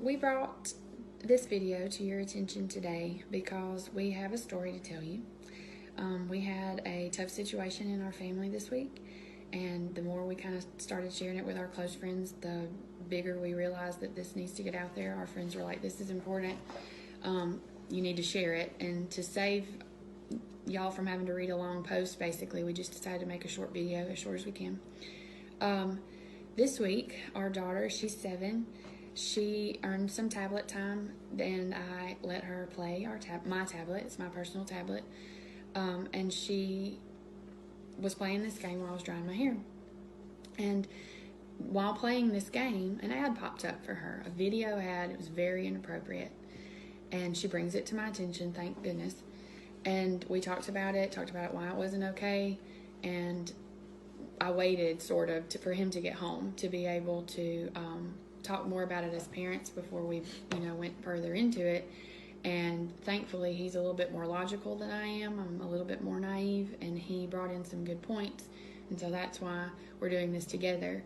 we brought this video to your attention today because we have a story to tell you. We had a tough situation in our family this week, and the more we kind of started sharing it with our close friends, the bigger we realized that this needs to get out there. Our friends were like, this is important. You need to share it. And to save y'all from having to read a long post, basically, we just decided to make a short video, as short as we can. This week, our daughter, she's 7, she earned some tablet time, and I let her play my tablet. It's my personal tablet. And she was playing this game while I was drying my hair. And while playing this game, an ad popped up for her, a video ad. It was very inappropriate. And she brings it to my attention, thank goodness. And we talked about it why it wasn't okay. And I waited sort of for him to get home to be able to talk more about it as parents before we went further into it. And thankfully, he's a little bit more logical than I am. I'm a little bit more naive, and he brought in some good points. And so that's why we're doing this together,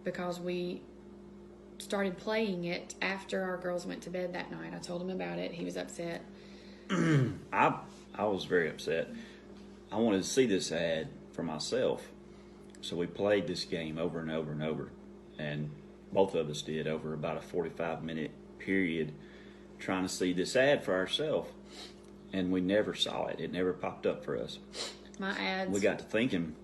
because we started playing it after our girls went to bed that night. I told him about it. He was upset. I was very upset. I wanted to see this ad for myself. So we played this game over and over and over. And both of us did over about a 45-minute period, trying to see this ad for ourselves, and we never saw it. It never popped up for us. My ads. We got to thinking,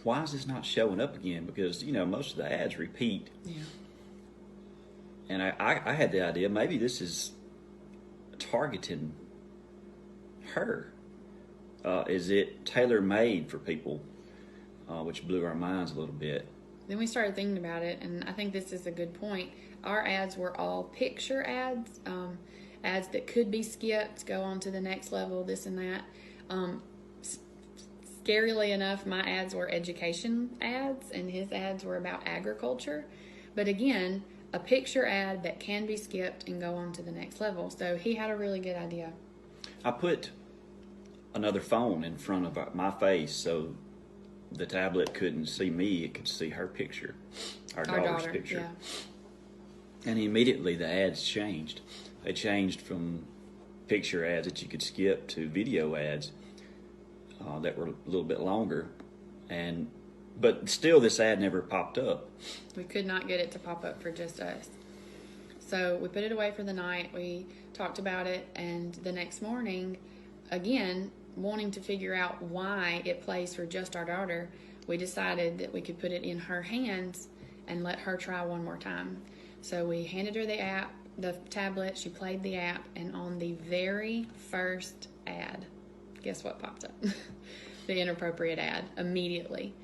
why is this not showing up again? Because most of the ads repeat. Yeah. And I had the idea maybe this is targeting her. Is it tailor made for people? Which blew our minds a little bit. Then we started thinking about it, and I think this is a good point. Our ads were all picture ads, ads that could be skipped, go on to the next level, this and that. Scarily enough, my ads were education ads, and his ads were about agriculture. But again, a picture ad that can be skipped and go on to the next level. So he had a really good idea. I put another phone in front of my face so the tablet couldn't see me, it could see her picture, our daughter's picture. Yeah. And immediately the ads changed. They changed from picture ads that you could skip to video ads that were a little bit longer. But still this ad never popped up. We could not get it to pop up for just us. So we put it away for the night. We talked about it, and the next morning, again, wanting to figure out why it plays for just our daughter, we decided that we could put it in her hands and let her try one more time. So we handed her the app, the tablet, she played the app, and on the very first ad, guess what popped up? The inappropriate ad, immediately.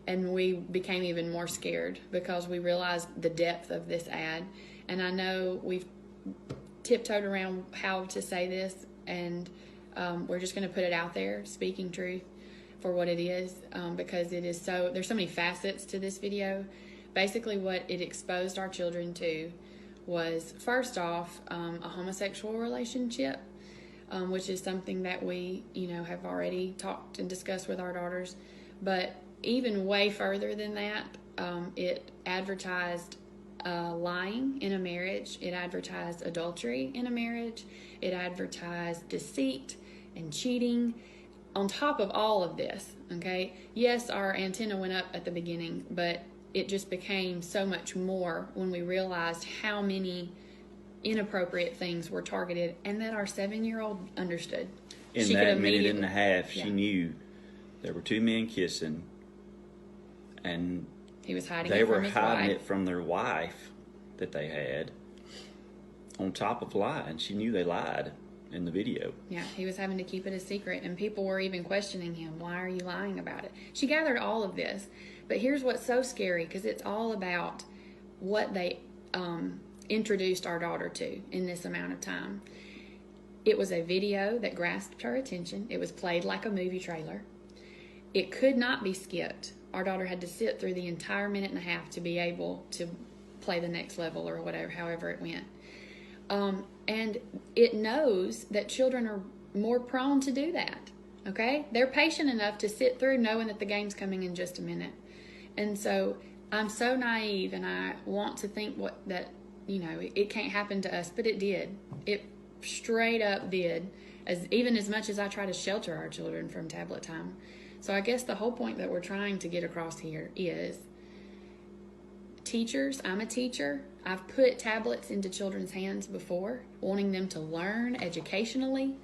And we became even more scared because we realized the depth of this ad. And I know we've tiptoed around how to say this, and we're just going to put it out there, speaking truth for what it is, because it is there's so many facets to this video. Basically what it exposed our children to was, first off, a homosexual relationship, which is something that we, have already talked and discussed with our daughters. But even way further than that, it advertised lying in a marriage. It advertised adultery in a marriage. It advertised deceit and cheating. On top of all of this, okay, yes, our antenna went up at the beginning, but it just became so much more when we realized how many inappropriate things were targeted, and that our 7-year-old understood. In that minute and a half, she knew there were 2 men kissing, and he was hiding they it from were his hiding wife. it from their wife that they had, on top of lying. She knew they lied in the video. Yeah, he was having to keep it a secret, and people were even questioning him. Why are you lying about it? She gathered all of this, but here's what's so scary, because it's all about what they introduced our daughter to in this amount of time. It was a video that grasped her attention. It was played like a movie trailer. It could not be skipped. Our daughter had to sit through the entire minute and a half to be able to play the next level, or whatever, however it went. And it knows that children are more prone to do that, okay? They're patient enough to sit through knowing that the game's coming in just a minute. And so I'm so naive, and I want to think that it can't happen to us, but it did. It straight up did, as much as I try to shelter our children from tablet time. So I guess the whole point that we're trying to get across here is, teachers, I'm a teacher. I've put tablets into children's hands before, wanting them to learn educationally.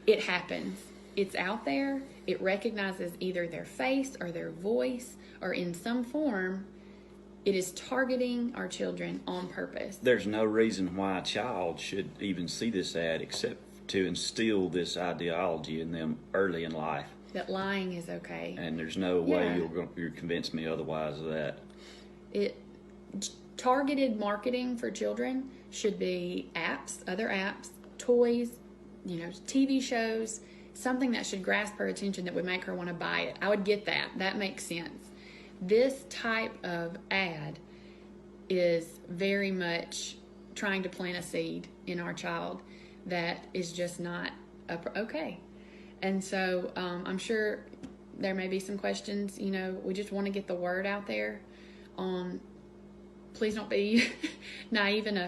It happens. It's out there. It recognizes either their face or their voice, or in some form, it is targeting our children on purpose. There's no reason why a child should even see this ad except to instill this ideology in them early in life. That lying is okay. And there's no way you'll convince me otherwise of that. Targeted marketing for children should be apps, other apps, toys, TV shows, something that should grasp her attention that would make her want to buy it. I would get that. That makes sense. This type of ad is very much trying to plant a seed in our child that is just not okay. And so I'm sure there may be some questions. We just want to get the word out there on, please don't be naive enough